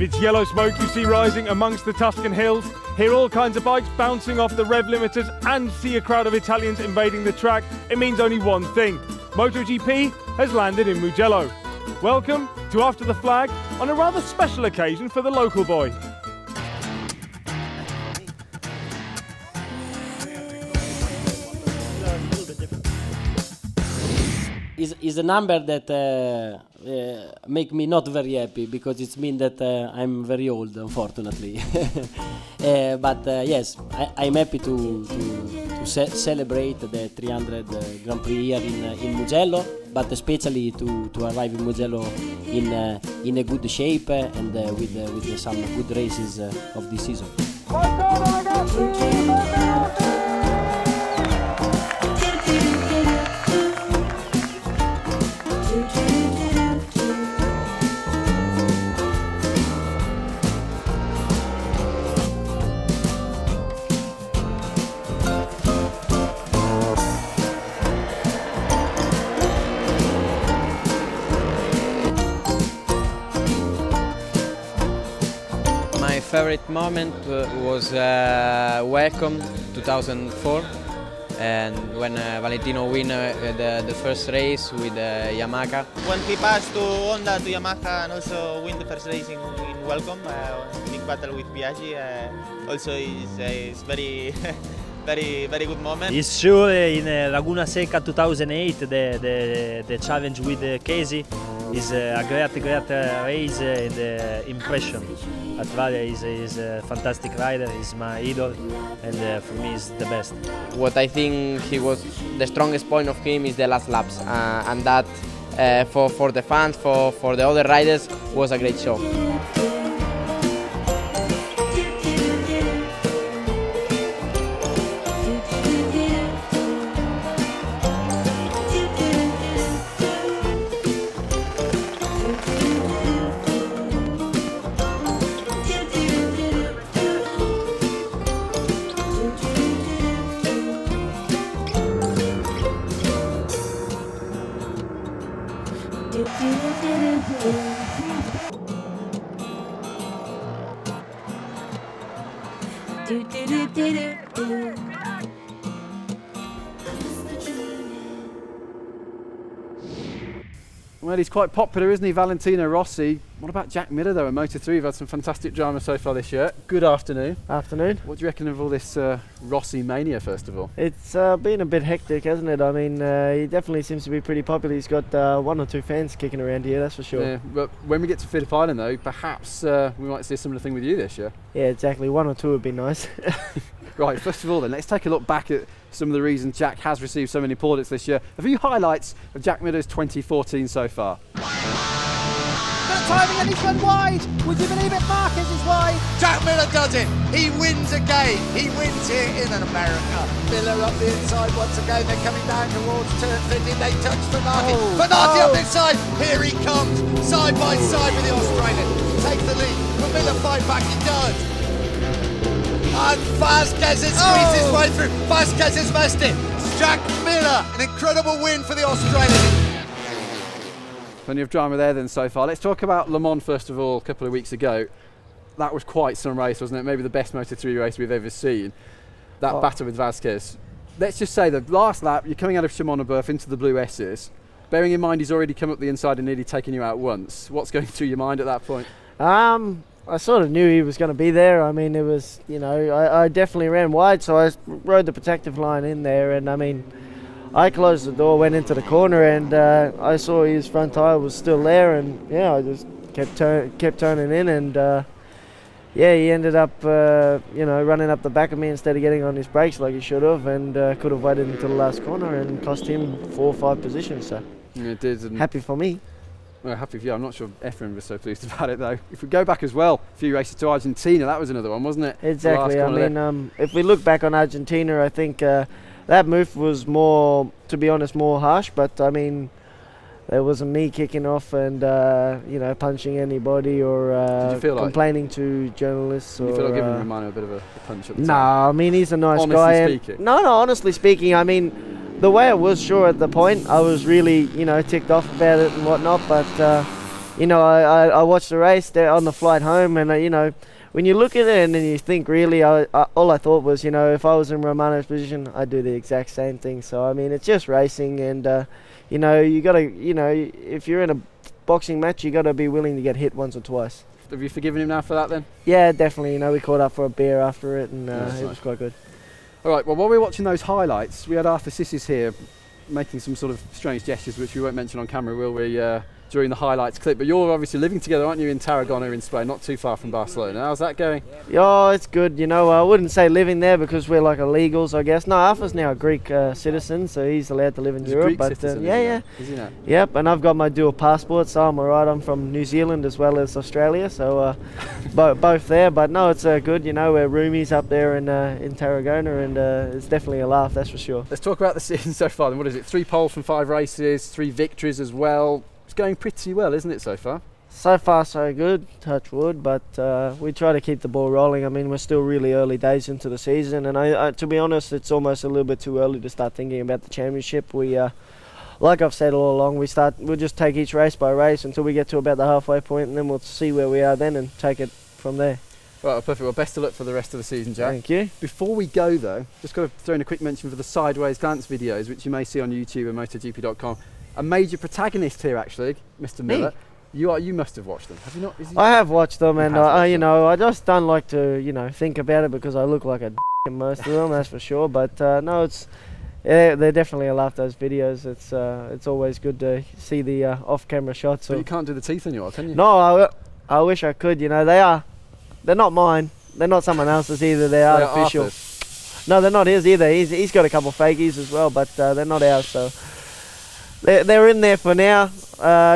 If it's yellow smoke you see rising amongst the Tuscan hills, hear all kinds of bikes bouncing off the rev limiters and see a crowd of Italians invading the track, it means only one thing. MotoGP has landed in Mugello. Welcome to After the Flag on a rather special occasion for the local boy. Is a number that make me not very happy because it means that I'm very old, unfortunately. But yes, I'm happy to celebrate the 300 Grand Prix here in Mugello, but especially to arrive in Mugello in a good shape and with some good races of this season. My favorite moment was Welcome 2004, and when Valentino win the first race with Yamaha. When he passed to Honda to Yamaha and also win the first race in Welcome, big battle with Biaggi, also is very very good moment. It's sure in Laguna Seca 2008 the challenge with Casey is a great race and impression. Vale is a fantastic rider, he's my idol, and for me is the best. What I think he was the strongest point of him is the last laps, and that for the fans, for the other riders, was a great show. Well, he's quite popular, isn't he, Valentino Rossi? What about Jack Miller, though, in Moto3? We've had some fantastic drama so far this year. Good afternoon. Afternoon. What do you reckon of all this Rossi mania, first of all? It's been a bit hectic, hasn't it? I mean, he definitely seems to be pretty popular. He's got one or two fans kicking around here, that's for sure. Yeah, but when we get to Phillip Island, though, perhaps we might see a similar thing with you this year. Yeah, exactly. One or two would be nice. Right, first of all then, let's take a look back at some of the reasons Jack has received so many plaudits this year. A few highlights of Jack Miller's 2014 so far. Good timing, and he's gone wide. Would you believe it? Marquez is wide. Jack Miller does it. He wins again. He wins here in America. Miller up the inside once again. They're coming down towards turn 50. They touch Bernardi. Bernardi up the inside. Here he comes, side by side with the Australian. Takes the lead. Will Miller fight back? He does. And Vasquez has squeezed his way through. Vasquez has missed it. Jack Miller, an incredible win for the Australian. Plenty of drama there then so far. Let's talk about Le Mans first of all. A couple of weeks ago, that was quite some race, wasn't it? Maybe the best Moto3 race we've ever seen. That battle with Vasquez. Let's just say the last lap, you're coming out of Shimano into the Blue S's. Bearing in mind he's already come up the inside and nearly taken you out once. What's going through your mind at that point? I sort of knew he was going to be there. I mean, it was, you know, I definitely ran wide, so I rode the protective line in there, and I mean, I closed the door, went into the corner, and I saw his front tyre was still there, and yeah, I just kept turning in, and yeah, he ended up, you know, running up the back of me instead of getting on his brakes like he should have, and could have waited until the last corner and cost him 4 or 5 positions. So yeah, it did. And happy for me. Well, happy for you. I'm not sure Efren was so pleased about it though. If we go back as well, a few races to Argentina, that was another one, wasn't it? Exactly. I mean, if we look back on Argentina, I think that move was more, to be honest, more harsh. But I mean, there wasn't me kicking off and you know, punching anybody or complaining to journalists. Did you feel like giving Romano a bit of a punch at the time? No, I mean, he's a nice guy. Honestly speaking. No, honestly speaking, I mean, the way I was sure at the point, I was really, you know, ticked off about it and whatnot. But you know, I watched the race there on the flight home, and you know, when you look at it and then you think, really, all I thought was, you know, if I was in Romano's position, I'd do the exact same thing. So I mean, it's just racing, and you know, you gotta, you know, if you're in a boxing match, you gotta be willing to get hit once or twice. Have you forgiven him now for that then? Yeah, definitely. You know, we caught up for a beer after it, and Yeah, it was quite good. All right, well, while we were watching those highlights, we had Arthur Sissis here making some sort of strange gestures, which we won't mention on camera, will we, during the highlights clip. But you're obviously living together, aren't you, in Tarragona in Spain, not too far from Barcelona. How's that going? Oh, it's good. You know, I wouldn't say living there because we're like illegals, I guess. No, Arthur's now a Greek citizen, so he's allowed to live in He's a Europe. Greek But citizen, yeah. Is he now? Yep, and I've got my dual passport, so I'm alright. I'm from New Zealand as well as Australia, so both there. But no, it's good. You know, we're roomies up there in Tarragona, and it's definitely a laugh, that's for sure. Let's talk about the season so far then. What is it? 3 poles from 5 races, 3 victories as well. It's going pretty well, isn't it, so far? So far, so good, touch wood, but we try to keep the ball rolling. I mean, we're still really early days into the season, and I to be honest, it's almost a little bit too early to start thinking about the championship. We, like I've said all along, we'll just take each race by race until we get to about the halfway point, and then we'll see where we are then and take it from there. Right, well, perfect. Well, best of luck for the rest of the season, Jack. Thank you. Before we go, though, just got to throw in a quick mention for the Sideways Glance videos, which you may see on YouTube and MotoGP.com. A major protagonist here, actually, Mr. Miller. You must have watched them, have you not? I have watched them, and watched you know, I just don't like to, you know, think about it because I look like a in most of them, that's for sure. But no, they're definitely a laugh, those videos. It's always good to see the off-camera shots. But you can't do the teeth anymore, can you? No, I wish I could. You know, they're not mine. They're not someone else's either. They're artificial. Arthur's. No, they're not his either. He's got a couple fakies as well, but they're not ours. So they're in there for now.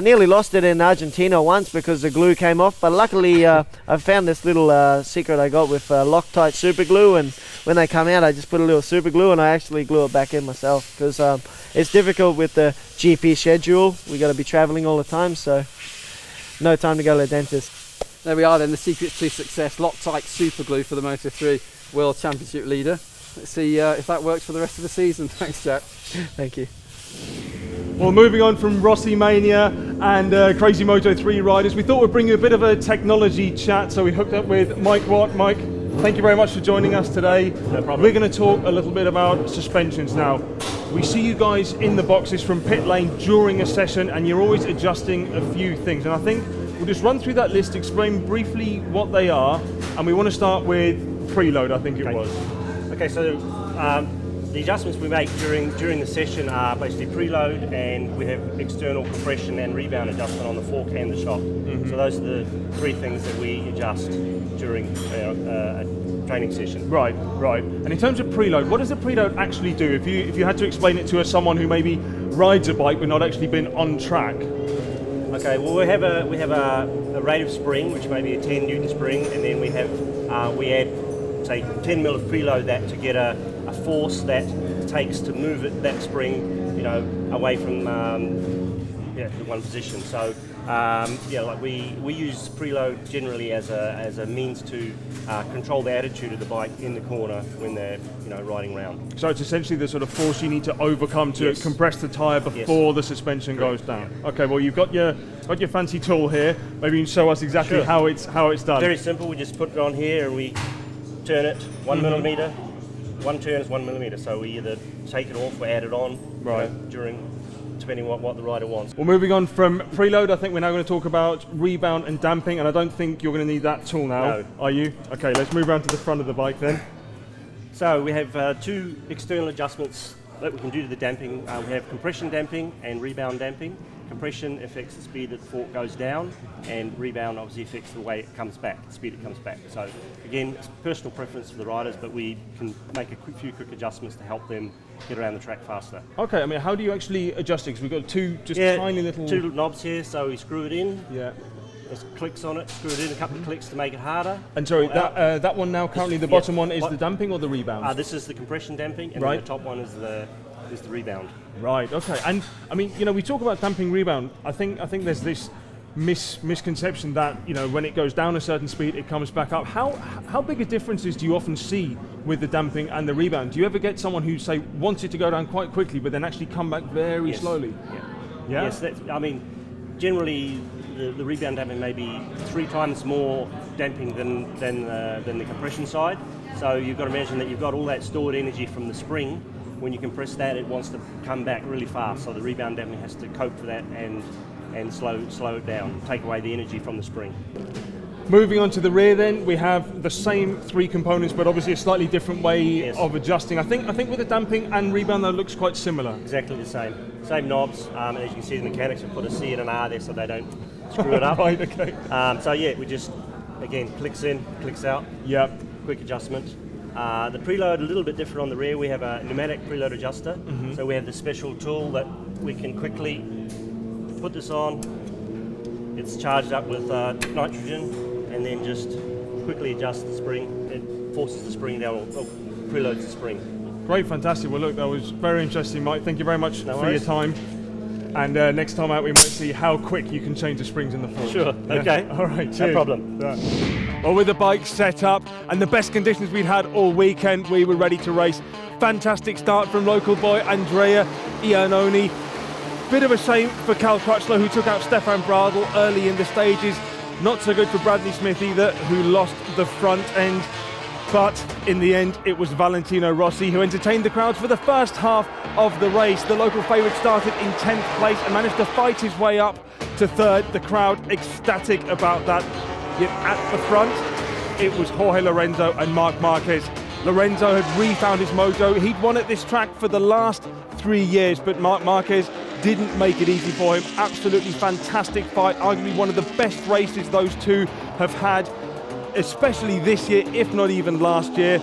Nearly lost it in Argentina once because the glue came off, but luckily I found this little secret I got with Loctite super glue, and when they come out I just put a little super glue and I actually glue it back in myself because it's difficult with the GP schedule. We got to be traveling all the time, so no time to go to the dentist. There we are then, the secrets to success. Loctite super glue for the Moto3 World Championship leader. Let's see if that works for the rest of the season. Thanks, Jack. Thank you. Well, moving on from Rossi Mania and Crazy Moto3 riders, we thought we'd bring you a bit of a technology chat, so we hooked up with Mike Watt. Mike, thank you very much for joining us today. No problem. We're going to talk a little bit about suspensions now. We see you guys in the boxes from pit lane during a session, and you're always adjusting a few things, and I think we'll just run through that list, explain briefly what they are, and we want to start with preload, I think it was. Okay, so the adjustments we make during the session are basically preload, and we have external compression and rebound adjustment on the fork and the shock. So those are the 3 things that we adjust during a training session. Right. And in terms of preload, what does a preload actually do? If you had to explain it to someone who maybe rides a bike but not actually been on track. Okay, well we have a rate of spring, which may be a 10 Newton spring, and then we add say 10 mil of preload that to get a force that takes to move that spring, you know, away from the one position. So like we use preload generally as a means to control the attitude of the bike in the corner when they're, you know, riding around. So it's essentially the sort of force you need to overcome to compress the tyre before the suspension goes down. Okay, well you've got your fancy tool here. Maybe you can show us exactly how it's done. Very simple. We just put it on here and we turn it 1 millimeter. One turn is 1 millimeter. So we either take it off or add it on, right, depending on what the rider wants. Well, moving on from preload, I think we're now going to talk about rebound and damping, and I don't think you're going to need that tool now, No. are you? Okay, let's move around to the front of the bike then. So we have 2 external adjustments that we can do to the damping. We have compression damping and rebound damping. Compression affects the speed that the fork goes down, and rebound obviously affects the way it comes back, the speed it comes back. So again, it's personal preference for the riders, but we can make a few quick adjustments to help them get around the track faster. Okay, I mean, how do you actually adjust it? Because we've got 2 tiny little... 2 knobs here, so we screw it in. Yeah. There's clicks on it, screw it in, a couple of clicks to make it harder. And sorry, that one now currently, the bottom one is the damping or the rebound? This is the compression damping, and right, then the top one is the rebound. Right, okay. And I mean, you know, we talk about damping rebound. I think there's this misconception that, you know, when it goes down a certain speed, it comes back up. How big a differences do you often see with the damping and the rebound? Do you ever get someone who, say, wants it to go down quite quickly, but then actually come back very slowly? Yeah. Yes, I mean, generally the rebound damping may be 3 times more damping than the compression side. So you've got to imagine that you've got all that stored energy from the spring. When you compress that, it wants to come back really fast. So the rebound damping has to cope for that and slow it down, take away the energy from the spring. Moving on to the rear then, we have the same 3 components, but obviously a slightly different way of adjusting. I think with the damping and rebound, though, it looks quite similar. Exactly the same. Same knobs, and as you can see, the mechanics have put a C and an R there so they don't screw it up. Right, okay. So yeah, we just, again, clicks in, clicks out. Yep. Quick adjustment. The preload, a little bit different on the rear. We have a pneumatic preload adjuster. So we have this special tool that we can quickly put this on. It's charged up with nitrogen, and then just quickly adjust the spring. It forces the spring down, or preloads the spring. Great, fantastic. Well, look, that was very interesting, Mike. Thank you very much for your time. And next time out, we might see how quick you can change the springs in the front. Sure. Yeah? Okay. All right. Cheers. No problem. Well, with the bike set up and the best conditions we'd had all weekend, we were ready to race. Fantastic start from local boy Andrea Iannoni. Bit of a shame for Cal Crutchlow, who took out Stefan Bradl early in the stages. Not so good for Bradley Smith either, who lost the front end. But in the end, it was Valentino Rossi who entertained the crowds for the first half of the race. The local favourite started in 10th place and managed to fight his way up to 3rd. The crowd ecstatic about that. Yet at the front, it was Jorge Lorenzo and Marc Marquez. Lorenzo had refound his mojo. He'd won at this track for the last 3 years, but Marc Marquez didn't make it easy for him. Absolutely fantastic fight, arguably one of the best races those two have had, especially this year, if not even last year.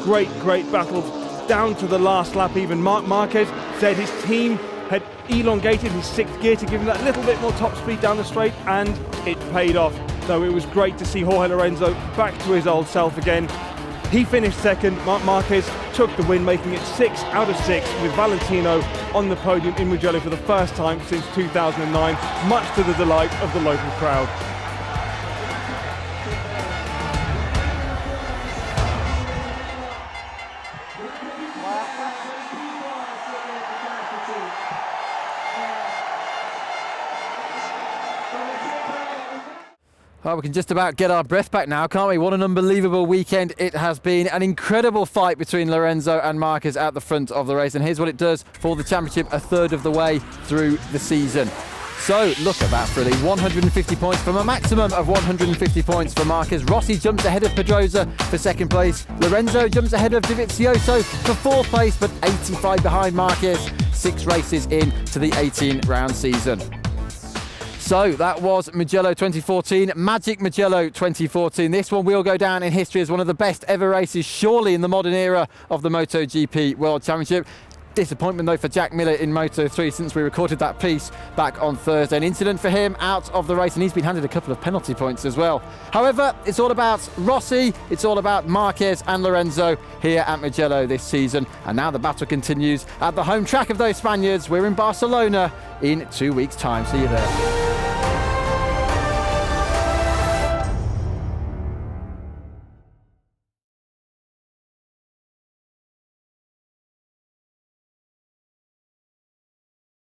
Great battles down to the last lap even. Marc Marquez said his team had elongated his 6th gear to give him that little bit more top speed down the straight, and it paid off. So it was great to see Jorge Lorenzo back to his old self again. He finished 2nd, Marc Marquez took the win, making it 6 out of 6, with Valentino on the podium in Mugello for the first time since 2009, much to the delight of the local crowd. Well, we can just about get our breath back now, can't we? What an unbelievable weekend it has been. An incredible fight between Lorenzo and Marquez at the front of the race. And here's what it does for the championship a 1/3 of the way through the season. So look at that, really. 150 points from a maximum of 150 points for Marquez. Rossi jumps ahead of Pedrosa for 2nd place. Lorenzo jumps ahead of Dovizioso for 4th place, but 85 behind Marquez. 6 races in to the 18-round season. So that was Mugello 2014, Magic Mugello 2014. This one will go down in history as one of the best ever races, surely in the modern era of the MotoGP World Championship. Disappointment though for Jack Miller in Moto3 since we recorded that piece back on Thursday. An incident for him out of the race, and he's been handed a couple of penalty points as well. However, it's all about Rossi, it's all about Marquez and Lorenzo here at Mugello this season. And now the battle continues at the home track of those Spaniards. We're in Barcelona in 2 weeks' time. See you there.